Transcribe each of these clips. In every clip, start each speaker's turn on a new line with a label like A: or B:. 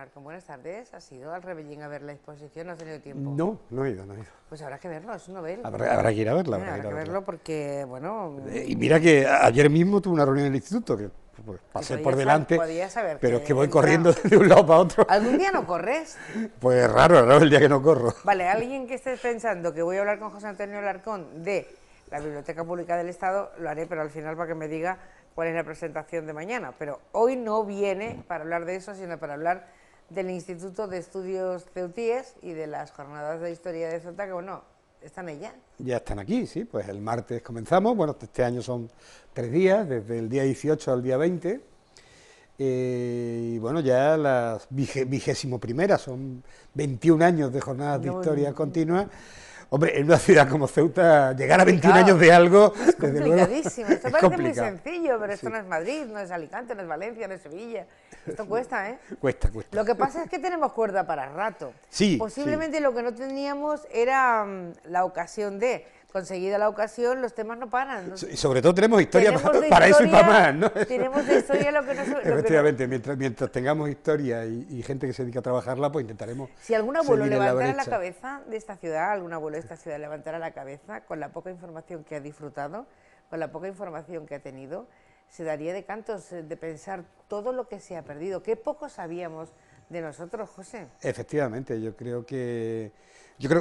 A: Alarcón, buenas tardes. ¿Has ido al Rebellín a ver la exposición? ¿No has tenido tiempo?
B: No, no he ido, no he ido.
A: Pues habrá que verlo, es un novel.
B: Habrá que ir a verla, habrá que ir
A: Habrá
B: a
A: que
B: verla.
A: verlo porque, bueno...
B: Y mira que ayer mismo tuve una reunión en el instituto, que pues, pasé por delante,
A: podías haber
B: pero es que voy
A: entrado.
B: corriendo de un lado para otro.
A: ¿Algún día no corres?
B: Pues raro el día que no corro.
A: Vale, alguien que esté pensando que voy a hablar con José Antonio Alarcón de la Biblioteca Pública del Estado, lo haré, pero al final para que me diga cuál es la presentación de mañana. Pero hoy no viene para hablar de eso, sino para hablar del Instituto de Estudios Ceutíes y de las jornadas de historia de Ceuta, que bueno, están ahí ya.
B: Ya están aquí, sí, pues el martes comenzamos, bueno, este año son 3 días, desde el día 18 al día 20, y bueno, ya las 21ª, son 21 años de jornadas de historia continuas. Hombre, en una ciudad como Ceuta, llegar a 21 años de algo,
A: es
B: desde
A: complicadísimo.
B: luego,
A: Esto parece muy sencillo, pero esto no es Madrid, no es Alicante, no es Valencia, no es Sevilla. Esto cuesta, ¿eh?
B: Cuesta.
A: Lo que pasa es que tenemos cuerda para rato.
B: Sí.
A: Posiblemente lo que no teníamos era la ocasión de... Conseguida la ocasión, los temas no paran, ¿no?
B: Y sobre todo tenemos historia para eso y para más, ¿no?
A: Tenemos de historia lo que no...
B: Efectivamente, mientras tengamos historia y gente que se dedica a trabajarla, pues intentaremos.
A: Si algún abuelo levantara la
B: brecha.
A: cabeza de esta ciudad, algún abuelo de esta ciudad levantara la cabeza, con la poca información que ha disfrutado, con la poca información que ha tenido, se daría de cantos de pensar todo lo que se ha perdido. Qué poco sabíamos de nosotros, José.
B: Efectivamente, yo creo que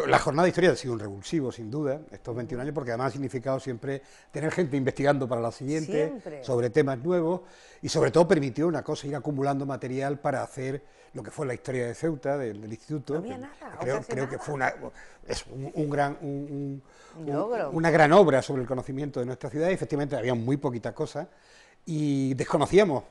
B: la jornada de historia ha sido un revulsivo, sin duda, estos 21 años, porque además ha significado siempre tener gente investigando para la siguiente, sobre temas nuevos, y sobre todo permitió una cosa, ir acumulando material para hacer lo que fue la historia de Ceuta, del instituto.
A: No había nada,
B: creo que fue
A: logro.
B: Una gran obra sobre el conocimiento de nuestra ciudad, y efectivamente había muy poquita cosa, y desconocíamos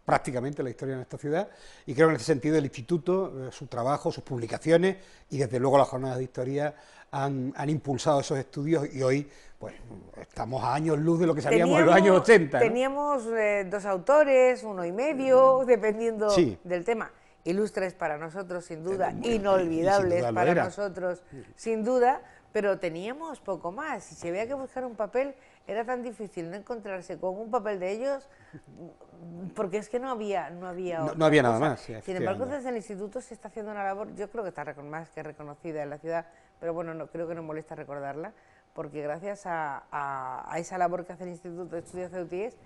B: prácticamente la historia de nuestra ciudad, y creo que en ese sentido el instituto, su trabajo, sus publicaciones y desde luego las jornadas de historia han impulsado esos estudios, y hoy pues estamos a años luz de lo que sabíamos en los años 80, ¿no?
A: Teníamos 2 autores, 1 y medio, dependiendo del tema. Ilustres para nosotros, sin duda, inolvidables para nosotros, sin duda, pero teníamos poco más. Si había que buscar un papel, era tan difícil no encontrarse con un papel de ellos, porque es que no había
B: nada más. Sí,
A: sin embargo, desde el instituto se está haciendo una labor, yo creo que está más que reconocida en la ciudad, pero bueno, creo que no molesta recordarla, porque gracias a esa labor que hace el Instituto de Estudios Ceutíes,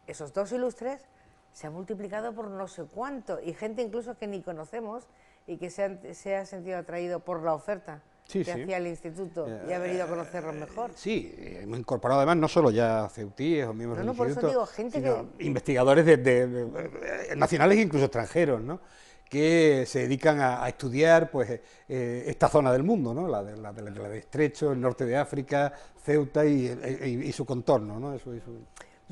A: esos 2 ilustres se han multiplicado por no sé cuánto, y gente incluso que ni conocemos y que se ha sentido atraído por la oferta que hacía el instituto y ha venido a conocerlos mejor.
B: Sí, hemos incorporado además no solo ya ceutíes o miembros del instituto,
A: por eso digo, gente que...
B: investigadores nacionales e incluso extranjeros, ¿no?, que se dedican a estudiar pues esta zona del mundo, ¿no?, la del Estrecho, el norte de África, Ceuta y su contorno, ¿no?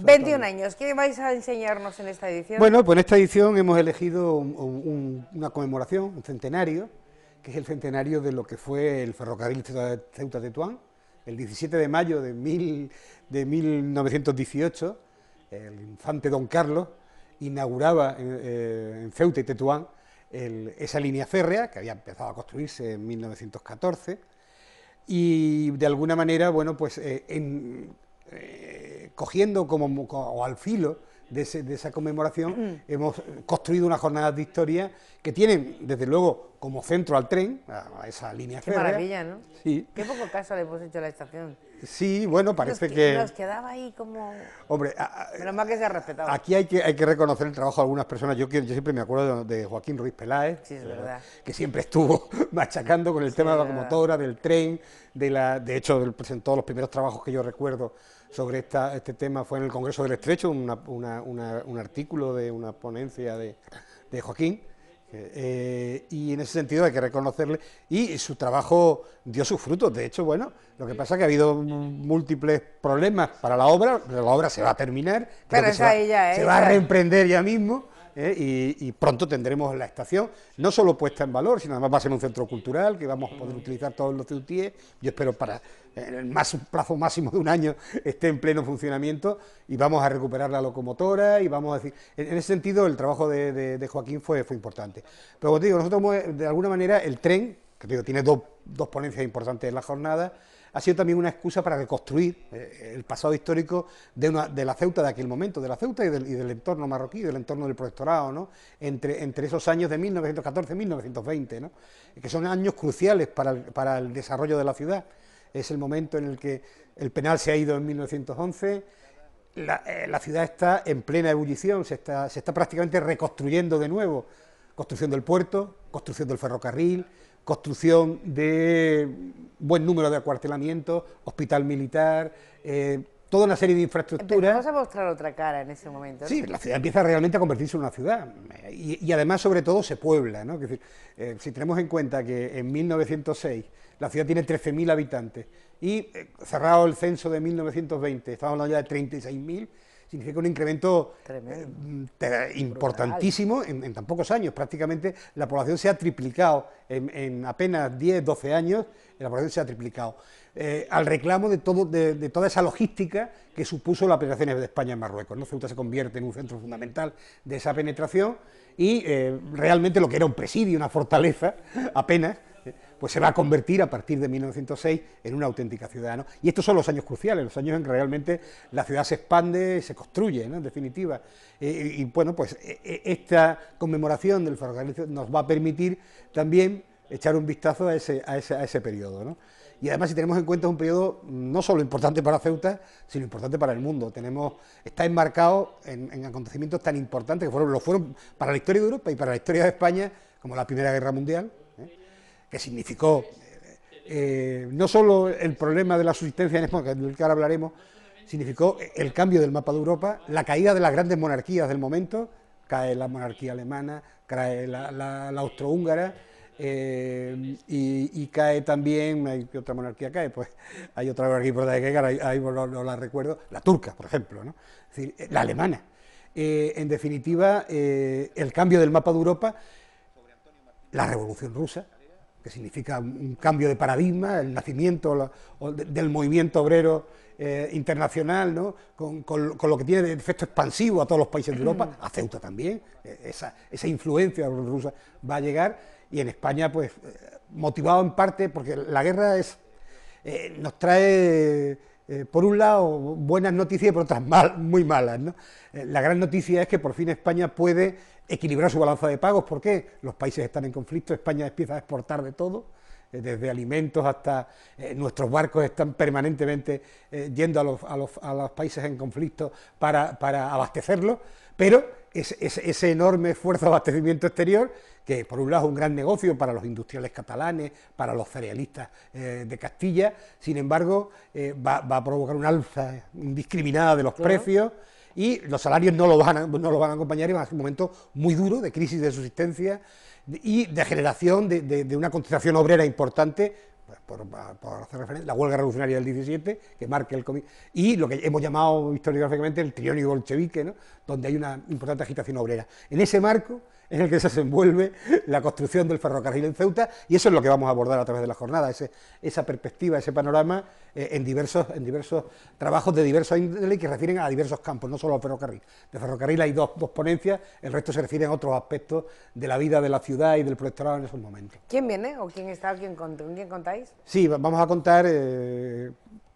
A: 21 años, ¿qué vais a enseñarnos en esta edición?
B: Bueno, pues en esta edición hemos elegido una conmemoración, un centenario, que es el centenario de lo que fue el ferrocarril Ceuta-Tetuán. El 17 de mayo de 1918, el infante Don Carlos inauguraba en Ceuta y Tetuán esa línea férrea, que había empezado a construirse en 1914, y de alguna manera, bueno, pues cogiendo o al filo de esa conmemoración, hemos construido unas jornadas de historia que tienen, desde luego, como centro al tren, a esa línea férrea.
A: Qué maravilla, ¿no?
B: Sí.
A: Qué poco caso le hemos hecho a la estación.
B: Sí, bueno, parece que...
A: Nos quedaba ahí como...
B: Hombre,
A: menos mal que se ha respetado.
B: Aquí hay que reconocer el trabajo de algunas personas. Yo siempre me acuerdo de Joaquín Ruiz Peláez,
A: sí, es verdad,
B: que siempre estuvo machacando con el tema de la locomotora, del tren, de hecho, él presentó los primeros trabajos que yo recuerdo sobre este tema fue en el Congreso del Estrecho, un artículo de una ponencia de Joaquín, y en ese sentido hay que reconocerle, y su trabajo dio sus frutos. De hecho, bueno, lo que pasa es que ha habido múltiples problemas para la obra, pero la obra se va a terminar,
A: pero
B: se va a reemprender ya mismo, y pronto tendremos la estación, no solo puesta en valor, sino además va a ser un centro cultural que vamos a poder utilizar todos los ceutíes. Yo espero para en el plazo máximo de un año esté en pleno funcionamiento, y vamos a recuperar la locomotora, y vamos a decir, en ese sentido el trabajo de Joaquín fue importante. Pero como te digo, nosotros de alguna manera el tren, que te digo, tiene dos ponencias importantes en la jornada, ha sido también una excusa para reconstruir el pasado histórico de la Ceuta de aquel momento, de la Ceuta y del entorno marroquí, del entorno del protectorado, ¿no? Entre esos años de 1914 y 1920, ¿no? Que son años cruciales para el desarrollo de la ciudad. Es el momento en el que el penal se ha ido en 1911, la ciudad está en plena ebullición, se está prácticamente reconstruyendo de nuevo, construcción del puerto, construcción del ferrocarril, construcción de buen número de acuartelamientos, hospital militar, toda una serie de infraestructuras.
A: Empezamos a mostrar otra cara en ese momento, ¿no?
B: Sí, la ciudad empieza realmente a convertirse en una ciudad y además, sobre todo, se puebla, ¿no? Es decir, si tenemos en cuenta que en 1906 la ciudad tiene 13.000 habitantes y cerrado el censo de 1920, estamos hablando ya de 36.000, significa un incremento importantísimo en tan pocos años. Prácticamente la población se ha triplicado, en apenas 10, 12 años, la población se ha triplicado. Al reclamo de toda esa logística que supuso la penetración de España en Marruecos, ¿no? Ceuta se convierte en un centro fundamental de esa penetración y realmente lo que era un presidio, una fortaleza, apenas, pues se va a convertir a partir de 1906 en una auténtica ciudad, ¿no? Y estos son los años cruciales, los años en que realmente la ciudad se expande, se construye, ¿no? En definitiva. Y bueno, pues esta conmemoración del ferrocarril nos va a permitir también echar un vistazo a ese periodo, ¿no? Y además, si tenemos en cuenta, es un periodo no solo importante para Ceuta, sino importante para el mundo. Está enmarcado en acontecimientos tan importantes que lo fueron para la historia de Europa y para la historia de España, como la Primera Guerra Mundial, que significó no solo el problema de la subsistencia en España, del que ahora hablaremos, significó el cambio del mapa de Europa, la caída de las grandes monarquías del momento, cae la monarquía alemana, cae la austrohúngara, y cae también, ¿qué otra monarquía cae? Pues hay otra monarquía importante que cae, ahí no la recuerdo, la turca, por ejemplo, ¿no? Es decir, la alemana. En definitiva, el cambio del mapa de Europa, la Revolución Rusa, que significa un cambio de paradigma, el nacimiento del movimiento obrero internacional, ¿no? Con lo que tiene de efecto expansivo a todos los países de Europa, a Ceuta también, esa influencia rusa va a llegar, y en España, pues, motivado en parte, porque la guerra nos trae, por un lado, buenas noticias y por otras muy malas, ¿no? La gran noticia es que por fin España puede equilibrar su balanza de pagos. ¿Por qué? Los países están en conflicto, España empieza a exportar de todo, desde alimentos hasta nuestros barcos están permanentemente yendo a los países en conflicto para abastecerlos, pero ese enorme esfuerzo de abastecimiento exterior, que por un lado es un gran negocio para los industriales catalanes, para los cerealistas de Castilla, sin embargo va a provocar una alza indiscriminada de los precios, y los salarios no lo van a acompañar, y va a ser un momento muy duro de crisis de subsistencia y de generación de una contestación obrera importante, por hacer referencia, la huelga revolucionaria del 17, que marca el comienzo, y lo que hemos llamado historiográficamente el trienio bolchevique, ¿no? Donde hay una importante agitación obrera. En ese marco en el que se desenvuelve la construcción del ferrocarril en Ceuta, y eso es lo que vamos a abordar a través de la jornada, esa perspectiva, ese panorama en diversos trabajos de diversos índoles que refieren a diversos campos, no solo al ferrocarril. De ferrocarril hay dos ponencias, el resto se refiere a otros aspectos de la vida de la ciudad y del protectorado en esos momentos.
A: ¿Quién viene? ¿O quién está? ¿Quién contáis?
B: Sí, vamos a contar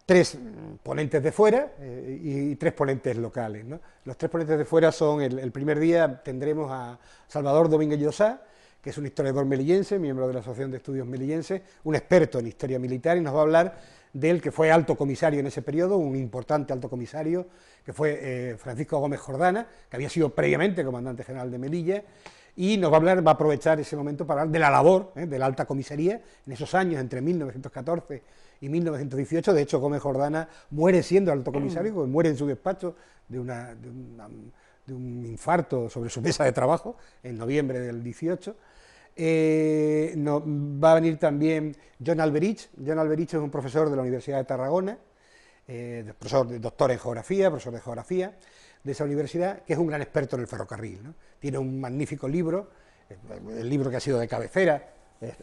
B: tres ponentes de fuera y tres ponentes locales, ¿no? Los tres ponentes de fuera son, el primer día tendremos a Salvador Domínguez Llosá, que es un historiador melillense, miembro de la Asociación de Estudios Melillenses, un experto en historia militar, y nos va a hablar del que fue alto comisario en ese periodo, un importante alto comisario, que fue Francisco Gómez Jordana, que había sido previamente comandante general de Melilla, y nos va a aprovechar ese momento para hablar de la labor de la alta comisaría en esos años, entre 1914 y 1918, de hecho Gómez Jordana muere siendo alto comisario, muere en su despacho de un infarto sobre su mesa de trabajo en noviembre del 18. Va a venir también John Alberich. John Alberich es un profesor de la Universidad de Tarragona, doctor en geografía, profesor de geografía de esa universidad, que es un gran experto en el ferrocarril, ¿no? Tiene un magnífico libro, el libro que ha sido de cabecera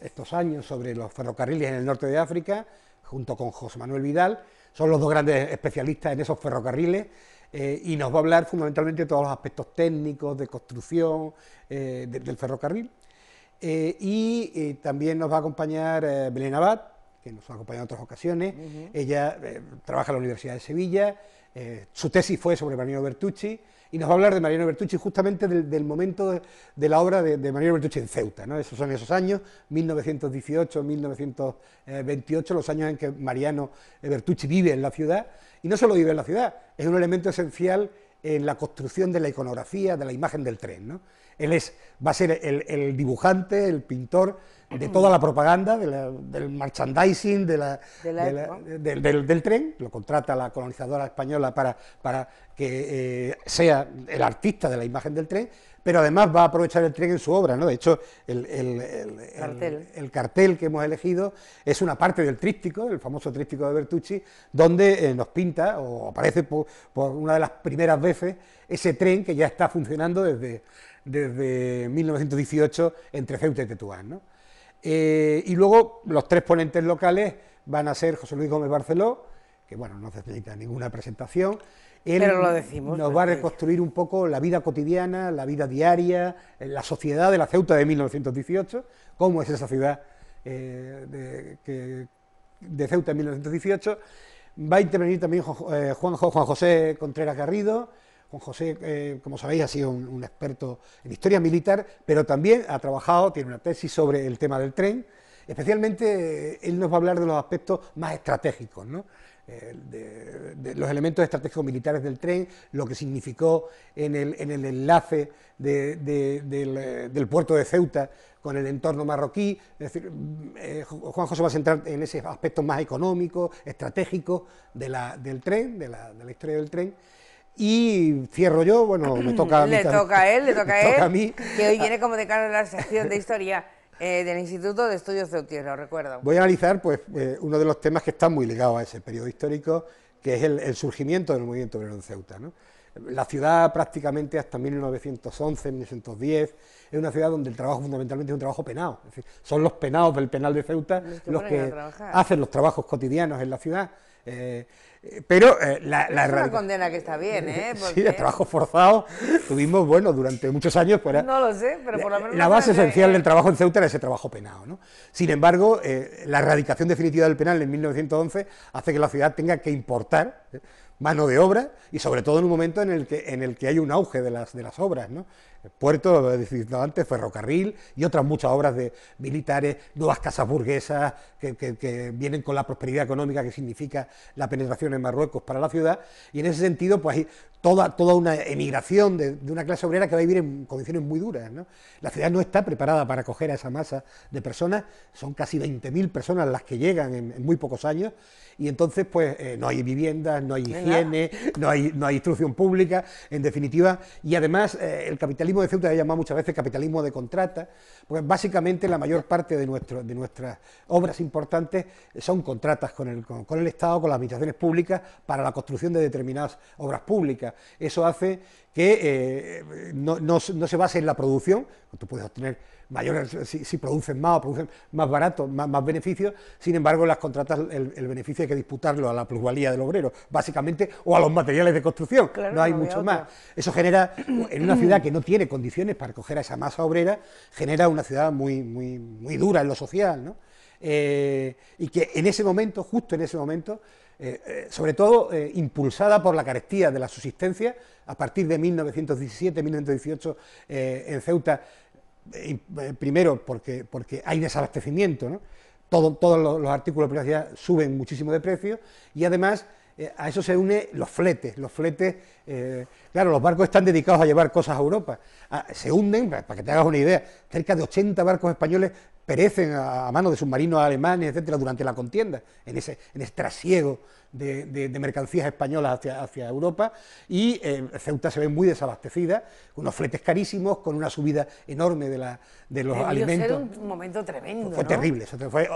B: estos años sobre los ferrocarriles en el norte de África, junto con José Manuel Vidal. Son los dos grandes especialistas en esos ferrocarriles, y nos va a hablar fundamentalmente de todos los aspectos técnicos, de construcción del ferrocarril. Y también nos va a acompañar Belén Abad, que nos ha acompañado en otras ocasiones. Ella trabaja en la Universidad de Sevilla, su tesis fue sobre Mariano Bertucci, y nos va a hablar de Mariano Bertucci justamente del momento de la obra de Mariano Bertucci en Ceuta, ¿no? Esos son esos años, 1918, 1928, los años en que Mariano Bertucci vive en la ciudad, y no solo vive en la ciudad, es un elemento esencial en la construcción de la iconografía, de la imagen del tren, ¿no? Él va a ser el dibujante, el pintor de toda la propaganda, del merchandising, del tren. Lo contrata la colonizadora española para que sea el artista de la imagen del tren, pero además va a aprovechar el tren en su obra, ¿no? De hecho, el cartel que hemos elegido es una parte del tríptico, el famoso tríptico de Bertucci, donde nos pinta, o aparece por una de las primeras veces, ese tren que ya está funcionando desde 1918 entre Ceuta y Tetuán, ¿no? Y luego los tres ponentes locales van a ser José Luis Gómez Barceló, que bueno, no necesita ninguna presentación. Él
A: pero lo decimos,
B: nos va a reconstruir un poco la vida cotidiana, la vida diaria, la sociedad de la Ceuta de 1918, cómo es esa ciudad de Ceuta en 1918. Va a intervenir también Juan José Contreras Garrido. Juan José, como sabéis, ha sido un experto en historia militar, pero también ha trabajado, tiene una tesis sobre el tema del tren. Especialmente, él nos va a hablar de los aspectos más estratégicos, ¿no? De los elementos estratégicos militares del tren, lo que significó en el enlace del puerto de Ceuta con el entorno marroquí. Es decir, Juan José va a centrar en ese aspecto más económico, estratégico del tren, de la historia del tren. Y cierro yo, bueno, me toca a mí.
A: Le toca a él,
B: a mí.
A: Que hoy viene como decano de la sección de historia del Instituto de Estudios Ceutíes, lo recuerdo.
B: Voy a analizar pues uno de los temas que están muy ligados a ese periodo histórico, que es el surgimiento del movimiento obrero en Ceuta, ¿no? La ciudad prácticamente hasta 1911, 1910, es una ciudad donde el trabajo fundamentalmente es un trabajo penado. Es decir, son los penados del penal de Ceuta los que hacen los trabajos cotidianos en la ciudad. Pero
A: es una condena que está bien, ¿eh?
B: Sí, el trabajo forzado tuvimos, bueno, durante muchos años. Pues,
A: no lo sé, pero por lo menos...
B: La base esencial del trabajo en Ceuta era ese trabajo penado, ¿no? Sin embargo, la erradicación definitiva del penal en 1911 hace que la ciudad tenga que importar mano de obra, y sobre todo en un momento en el que hay un auge de las obras, ¿no? Puerto, decía antes, ferrocarril y otras muchas obras militares, nuevas casas burguesas que vienen con la prosperidad económica que significa la penetración en Marruecos para la ciudad, y en ese sentido pues hay toda una emigración de una clase obrera que va a vivir en condiciones muy duras, ¿no? La ciudad no está preparada para acoger a esa masa de personas, son casi 20.000 personas las que llegan en muy pocos años, y entonces pues no hay viviendas, no hay higiene, no hay instrucción pública, en definitiva, y además el capitalismo de Ceuta se llama muchas veces capitalismo de contrata, porque básicamente la mayor parte de nuestras obras importantes son contratas con el Estado, con las administraciones públicas, para la construcción de determinadas obras públicas. Eso hace que no se base en la producción, tú puedes obtener mayores, si producen más o producen más barato, más beneficios. Sin embargo, en las contratas el beneficio hay que disputarlo a la plusvalía del obrero, básicamente, o a los materiales de construcción, claro, no hay mucho más. Eso genera, en una ciudad que no tiene condiciones para acoger a esa masa obrera, genera una ciudad muy dura en lo social, ¿no? Y que en ese momento, justo en ese momento, sobre todo impulsada por la carestía de la subsistencia, a partir de 1917-1918 en Ceuta, primero porque hay desabastecimiento, ¿no? Todos los artículos de privacidad suben muchísimo de precio, y además a eso se unen los fletes. Claro, los barcos están dedicados a llevar cosas a Europa, se hunden, para que te hagas una idea, cerca de 80 barcos españoles perecen a mano de submarinos alemanes, etcétera, durante la contienda, en ese trasiego de mercancías españolas hacia Europa, y Ceuta se ve muy desabastecida, unos fletes carísimos, con una subida enorme de los alimentos.
A: Debió ser un momento tremendo,
B: Fue
A: ¿no?
B: terrible,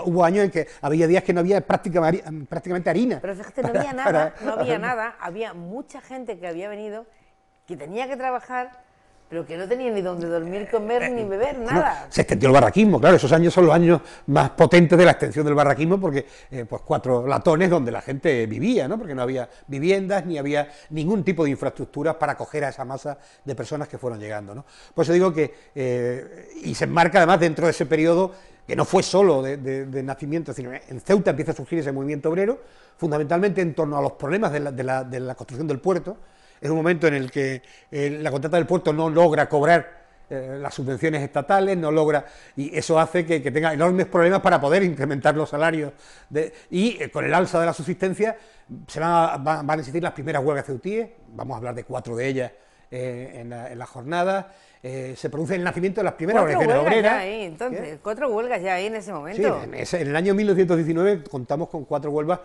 B: hubo años en que había días que no había prácticamente harina.
A: Pero fíjate, no había nada, había mucha gente que había venido, que tenía que trabajar, pero que no tenía ni donde dormir, comer, ni beber, nada.
B: No, se extendió el barraquismo, claro, esos años son los años más potentes de la extensión del barraquismo, porque pues 4 latones donde la gente vivía, ¿no? Porque no había viviendas, ni había ningún tipo de infraestructuras para acoger a esa masa de personas que fueron llegando, ¿no? Por eso digo que, y se enmarca además dentro de ese periodo que no fue solo de nacimiento, sino en Ceuta empieza a surgir ese movimiento obrero, fundamentalmente en torno a los problemas de la construcción del puerto. Es un momento en el que la contrata del puerto no logra cobrar las subvenciones estatales, no logra, y eso hace que tenga enormes problemas para poder incrementar los salarios, y con el alza de la subsistencia van a existir las primeras huelgas ceutíes, vamos a hablar de 4 de ellas en la jornada. Se produce el nacimiento de las primeras organizaciones obreras.
A: Entonces, 4 huelgas ya ahí en ese momento.
B: Sí, en el año 1919 contamos con 4 huelgas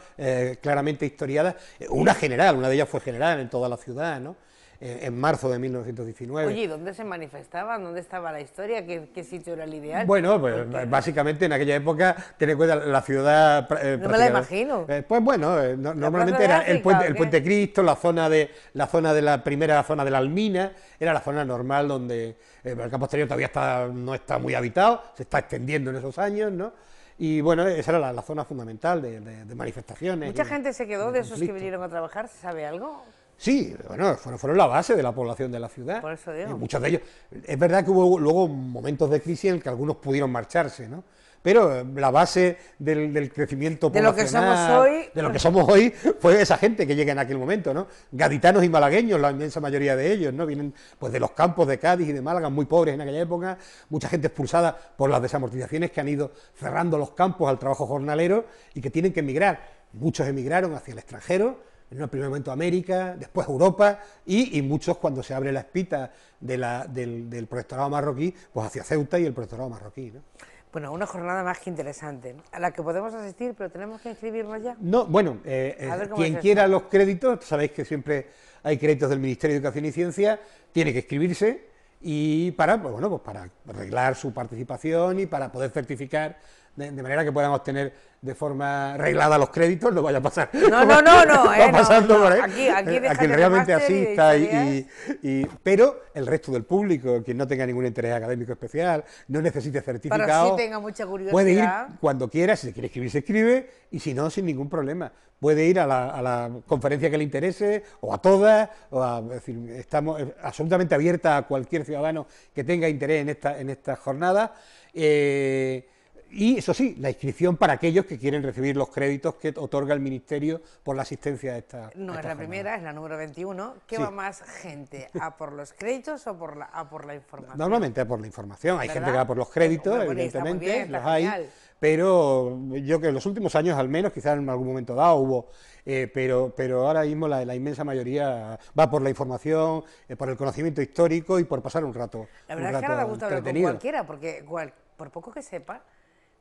B: claramente historiadas, una general, una de ellas fue general en toda la ciudad, ¿no? En marzo de 1919.
A: Oye, ¿y dónde se manifestaban? ¿Dónde estaba la historia? ¿Qué sitio era el ideal?
B: Bueno, pues básicamente en aquella época, ten en cuenta la ciudad...
A: no me la imagino.
B: Pues bueno, normalmente era el Puente Cristo, la zona de la primera zona de la Almina, era la zona normal donde el campo exterior todavía no está muy habitado, se está extendiendo en esos años, ¿no? Y bueno, esa era la zona fundamental de manifestaciones.
A: ¿Mucha gente se quedó de esos que vinieron a trabajar? ¿Se sabe algo?
B: Sí, bueno, fueron la base de la población de la ciudad.
A: Por eso digo.
B: Muchos de ellos. Es verdad que hubo luego momentos de crisis en que algunos pudieron marcharse, ¿no? Pero la base del crecimiento poblacional, de lo que somos hoy, fue esa gente que llega en aquel momento, ¿no? Gaditanos y malagueños, la inmensa mayoría de ellos, ¿no? Vienen pues de los campos de Cádiz y de Málaga, muy pobres en aquella época, mucha gente expulsada por las desamortizaciones que han ido cerrando los campos al trabajo jornalero y que tienen que emigrar. Muchos emigraron hacia el extranjero, en un primer momento a América, después a Europa, y muchos cuando se abre la espita del protectorado marroquí, pues hacia Ceuta y el protectorado marroquí, ¿no?
A: Bueno, una jornada más que interesante, a la que podemos asistir, pero tenemos que inscribirnos ya.
B: No, bueno, quien quiera los créditos, sabéis que siempre hay créditos del Ministerio de Educación y Ciencia, tiene que inscribirse y para arreglar su participación y para poder certificar de manera que puedan obtener de forma reglada los créditos, no vaya a pasar.
A: No,
B: pasando por ahí.
A: Aquí
B: a quien realmente asista pero el resto del público, quien no tenga ningún interés académico especial, no necesite certificado,
A: sí tenga mucha curiosidad,
B: puede ir cuando quiera, si se quiere escribir, se escribe, y si no, sin ningún problema. Puede ir a la conferencia que le interese, o a todas, es decir, estamos absolutamente abierta a cualquier ciudadano que tenga interés en esta jornada. Y eso sí, la inscripción para aquellos que quieren recibir los créditos que otorga el Ministerio por la asistencia a esta
A: No es la primera, es la número 21. ¿Qué va más gente? ¿A por los créditos o por la información?
B: Normalmente a por la información. Hay gente que va por los créditos, evidentemente,
A: bien,
B: los hay. Pero yo que en los últimos años al menos, quizás en algún momento dado hubo, pero ahora mismo la inmensa mayoría va por la información, por el conocimiento histórico y por pasar un rato.
A: La verdad es que ahora me gusta hablar con cualquiera, porque por poco que sepa,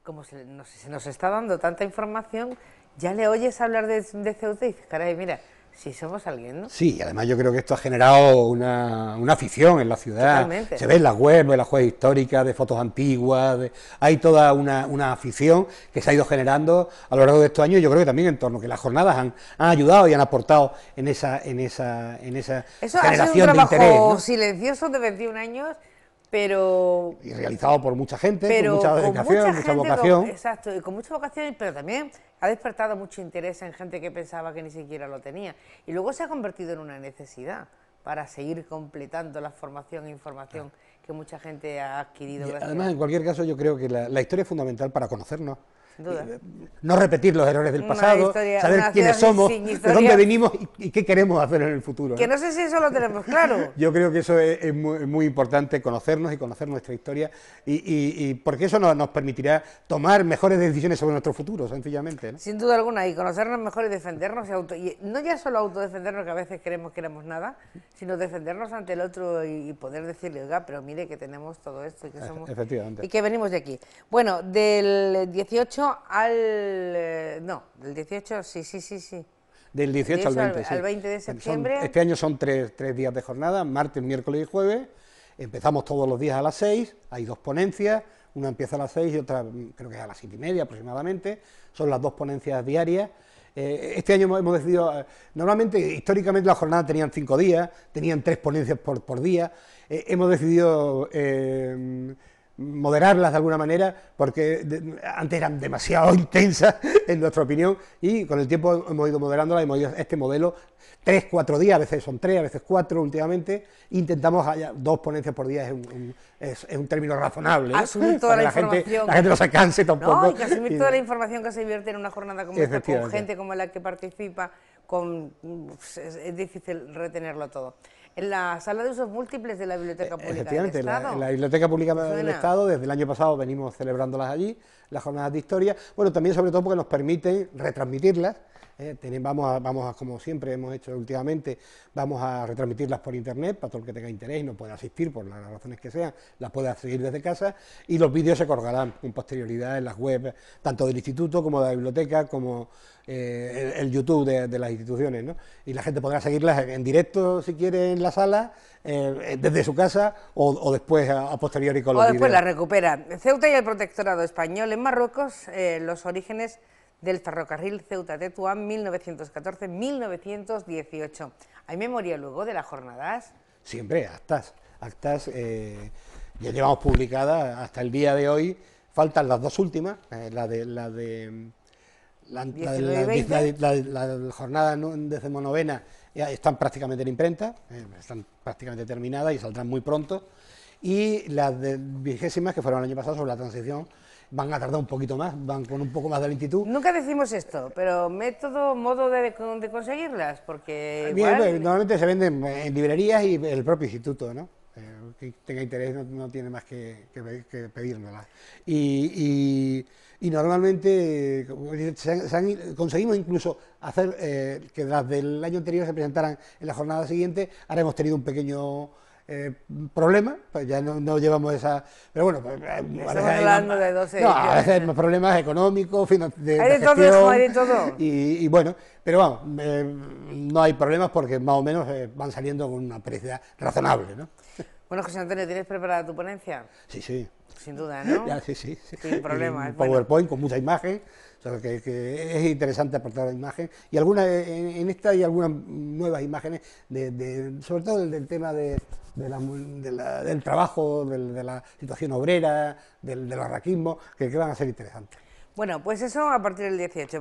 A: como se nos está dando tanta información, ya le oyes hablar de Ceuta y dices, caray, mira, si somos alguien, ¿no? Sí,
B: además yo creo que esto ha generado una afición en la ciudad.
A: Totalmente.
B: Se ve en las webs históricas, de fotos antiguas, hay toda una afición que se ha ido generando a lo largo de estos años. Yo creo que también en torno a que las jornadas han ayudado y han aportado en esa
A: Eso
B: generación de interés.
A: Eso ha sido un trabajo silencioso de 21 años, pero...
B: Y realizado por mucha gente, con mucha dedicación, mucha vocación.
A: Exacto, y con mucha vocación, pero también ha despertado mucho interés en gente que pensaba que ni siquiera lo tenía. Y luego se ha convertido en una necesidad para seguir completando la formación e información que mucha gente ha adquirido.
B: Además, en cualquier caso, yo creo que la historia es fundamental para conocernos.
A: Sin duda.
B: No repetir los errores del pasado, saber quiénes somos, de dónde venimos y qué queremos hacer en el futuro.
A: Que no sé si eso lo tenemos claro.
B: Yo creo que eso es muy importante, conocernos y conocer nuestra historia, y porque eso nos permitirá tomar mejores decisiones sobre nuestro futuro, sencillamente, ¿no?
A: Sin duda alguna, y conocernos mejor y defendernos, y no ya solo autodefendernos, que a veces creemos que éramos nada, sino defendernos ante el otro y poder decirle, oiga, pero mire que tenemos todo esto y que somos...
B: Efectivamente.
A: Y que venimos de aquí. Bueno, del 18 no, del 18, sí.
B: Del 18 al 20,
A: al 20 de septiembre.
B: Este año son tres días de jornada, martes, miércoles y jueves. Empezamos todos los días a las 6, hay 2 ponencias, una empieza a las 6 y otra creo que es a las 7:30 aproximadamente. Son las 2 ponencias diarias. Este año hemos decidido, normalmente, históricamente las jornadas tenían 5 días, tenían 3 ponencias por día. Hemos decidido moderarlas de alguna manera, porque antes eran demasiado intensas, en nuestra opinión, y con el tiempo hemos ido moderándolas, hemos ido a este modelo 3, 4 días, a veces son 3, a veces 4 últimamente, intentamos 2 ponencias por día, es un término razonable, ¿no?
A: Asumir toda la información.
B: La gente no se canse tampoco.
A: No, y que asumir toda la información que se vierte en una jornada como esta, con gente como la que participa, es difícil retenerlo todo. En la sala de usos múltiples de la Biblioteca Pública del Estado.
B: En la Biblioteca Pública del Estado, desde el año pasado venimos celebrándolas allí, las jornadas de historia, bueno, también sobre todo porque nos permiten retransmitirlas. Vamos a, como siempre hemos hecho últimamente, vamos a retransmitirlas por internet para todo el que tenga interés y no pueda asistir por las razones que sean, las pueda seguir desde casa, y los vídeos se colgarán con posterioridad en las webs, tanto del instituto como de la biblioteca, como el YouTube de las instituciones, ¿no? Y la gente podrá seguirlas en directo si quiere en la sala, desde su casa, o después a posteriori con los vídeos.
A: O después la recupera. Ceuta y el protectorado español en Marruecos, los orígenes del ferrocarril Ceuta-Tetuán, 1914-1918. ¿Hay memoria luego de las jornadas?
B: Siempre, actas ya llevamos publicadas hasta el día de hoy, faltan las 2 últimas, la jornada 19ª están prácticamente en imprenta, están prácticamente terminadas y saldrán muy pronto, y las 20ª, que fueron el año pasado sobre la transición, van a tardar un poquito más, van con un poco más de lentitud.
A: Nunca decimos esto, pero método, modo de conseguirlas, porque
B: bien, igual... Normalmente se venden en librerías y el propio instituto, ¿no? Que tenga interés no tiene más que pedírnoslas. Y normalmente conseguimos incluso hacer que las del año anterior se presentaran en la jornada siguiente. Ahora hemos tenido un pequeño problema, pues ya no llevamos esa... Pero bueno,
A: estamos hablando de 12
B: a veces hay más problemas económicos, de
A: hay de
B: gestión,
A: todo, hay de todo.
B: Y bueno, pero vamos, no hay problemas porque más o menos van saliendo con una periodicidad razonable, ¿no?
A: Bueno, José Antonio, ¿tienes preparada tu ponencia?
B: Sí, sí.
A: Sin duda, ¿no?
B: Ya, sí.
A: Sin problema.
B: Un PowerPoint con mucha imagen, o sea, que es interesante aportar la imagen. Y en esta hay algunas nuevas imágenes, sobre todo del tema del trabajo, de la situación obrera, del arraquismo, que van a ser interesantes.
A: Bueno, pues eso a partir del 18.